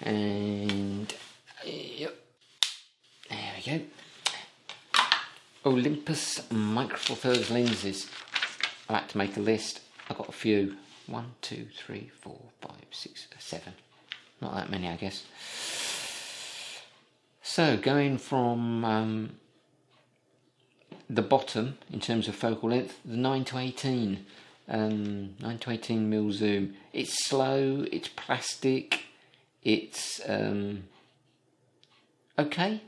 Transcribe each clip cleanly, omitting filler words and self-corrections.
And yep, there we go. Olympus Micro Four Thirds lenses. I like to make a list. I've got a few. 1, 2, 3, 4, 5, 6, 7. Not that many, I guess. So going from the bottom in terms of focal length, the 9 to 18, 9 to 18 mil zoom. It's slow. It's plastic. It's okay.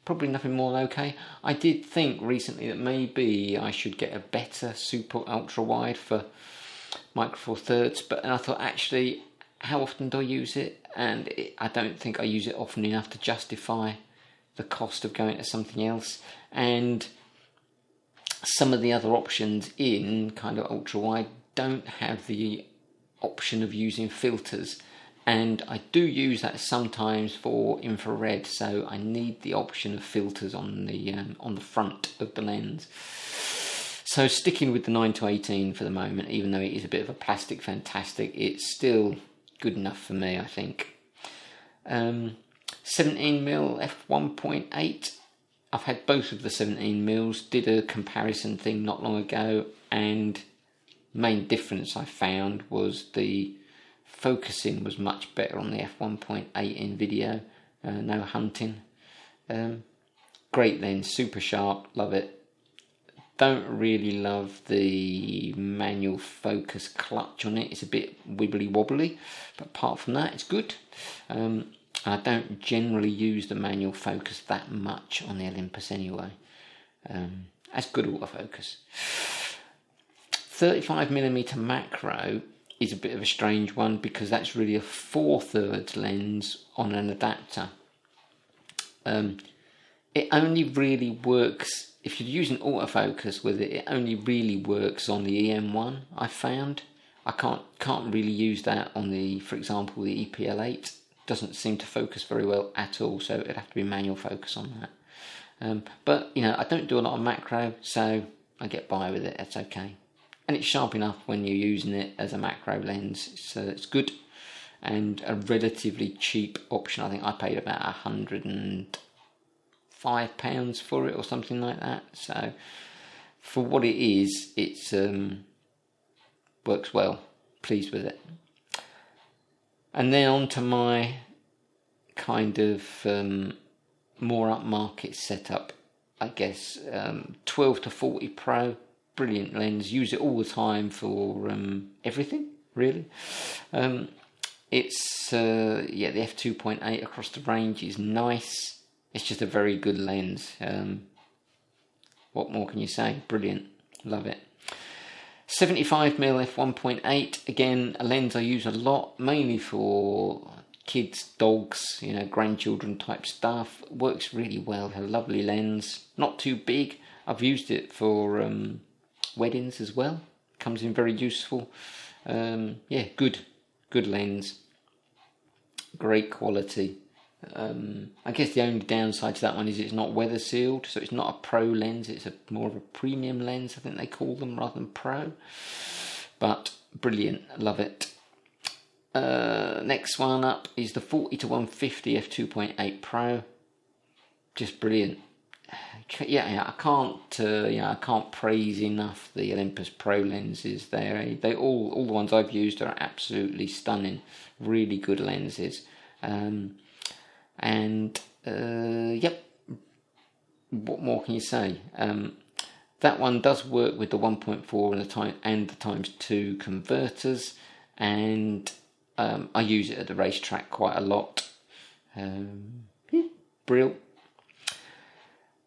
Probably nothing more than okay. I did think recently that maybe I should get a better super ultra wide for Micro Four Thirds, but I thought, actually, how often do I use it? And I don't think I use it often enough to justify the cost of going to something else. And some of the other options in kind of ultra wide don't have the option of using filters. And I do use that sometimes for infrared, so I need the option of filters on the front of the lens. So sticking with the 9 to 18 for the moment, even though it is a bit of a plastic fantastic, it's still good enough for me, I think. 17mm f1.8. I've had both of the 17mm. Did a comparison thing not long ago, and main difference I found was the focusing was much better on the f1.8 in video. No hunting. Great lens, super sharp, love it. Don't really love the manual focus clutch on it. It's a bit wibbly wobbly, but apart from that, it's good. I don't generally use the manual focus that much on the Olympus anyway. That's good autofocus. 35mm macro is a bit of a strange one because that's really a 4/3 lens on an adapter. It only really works, if you're using autofocus with it, it only really works on the E-M1, I found. I can't really use that on the, for example, the EPL8. Doesn't seem to focus very well at all, so it'd have to be manual focus on that. But, you know, I don't do a lot of macro, so I get by with it, that's okay. And it's sharp enough when you're using it as a macro lens, so it's good. And a relatively cheap option. I think I paid about £105 for it or something like that. So for what it is, it's works well. Pleased with it. And then on to my kind of more upmarket setup, I guess. 12 to 40 Pro. Brilliant lens, use it all the time for everything, really. It's the f2.8 across the range is nice. It's just a very good lens. What more can you say? Brilliant, love it. 75mm f1.8, again, a lens I use a lot, mainly for kids, dogs, you know, grandchildren type stuff. Works really well, a lovely lens, not too big. I've used it for weddings as well. Comes in very useful. Good lens. Great quality. I guess the only downside to that one is it's not weather sealed, so it's not a pro lens. It's more of a premium lens, I think they call them, rather than pro. But brilliant, love it. Next one up is the 40 to 150 f2.8 Pro. Just brilliant. I can't praise enough the Olympus Pro lenses. They all the ones I've used are absolutely stunning, really good lenses. What more can you say? That one does work with the 1.4 and the ×2 converters, and I use it at the racetrack quite a lot. Brilliant.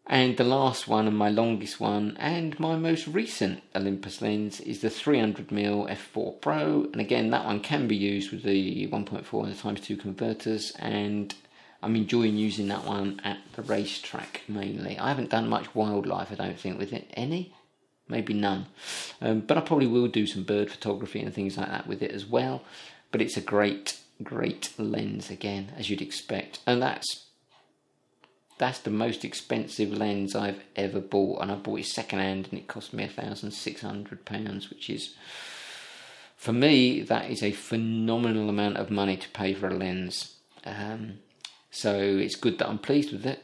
And the last one, and my longest one, and my most recent Olympus lens is the 300mm f4 Pro. And again, that one can be used with the 1.4 and the ×2 converters, and I'm enjoying using that one at the racetrack mainly. I haven't done much wildlife, I don't think, with it. Any? Maybe none. But I probably will do some bird photography and things like that with it as well. But it's a great lens again, as you'd expect. And that's the most expensive lens I've ever bought, and I bought it second-hand, and it cost me £1,600, which is, for me, that is a phenomenal amount of money to pay for a lens. So it's good that I'm pleased with it.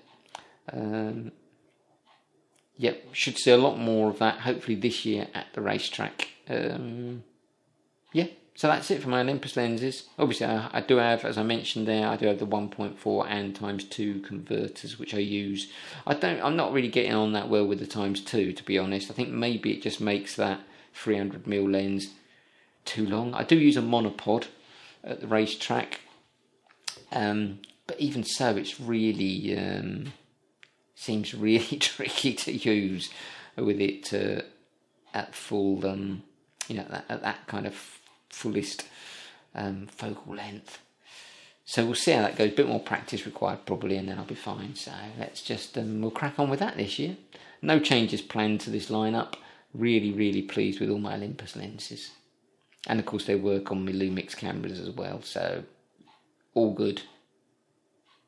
Yep, should see a lot more of that hopefully this year at the racetrack. Yeah, so that's it for my Olympus lenses. Obviously I do have, as I mentioned there, I do have the 1.4 and ×2 converters, which I use. I'm not really getting on that well with the ×2, to be honest. I think maybe it just makes that 300mm lens too long. I do use a monopod at the racetrack, but even so, it's really seems really tricky to use with it at full, at that kind of fullest focal length. So we'll see how that goes. A bit more practice required probably, and then I'll be fine. So let's just we'll crack on with that this year. No changes planned to this lineup. Really, really pleased with all my Olympus lenses, and of course they work on my Lumix cameras as well. So all good.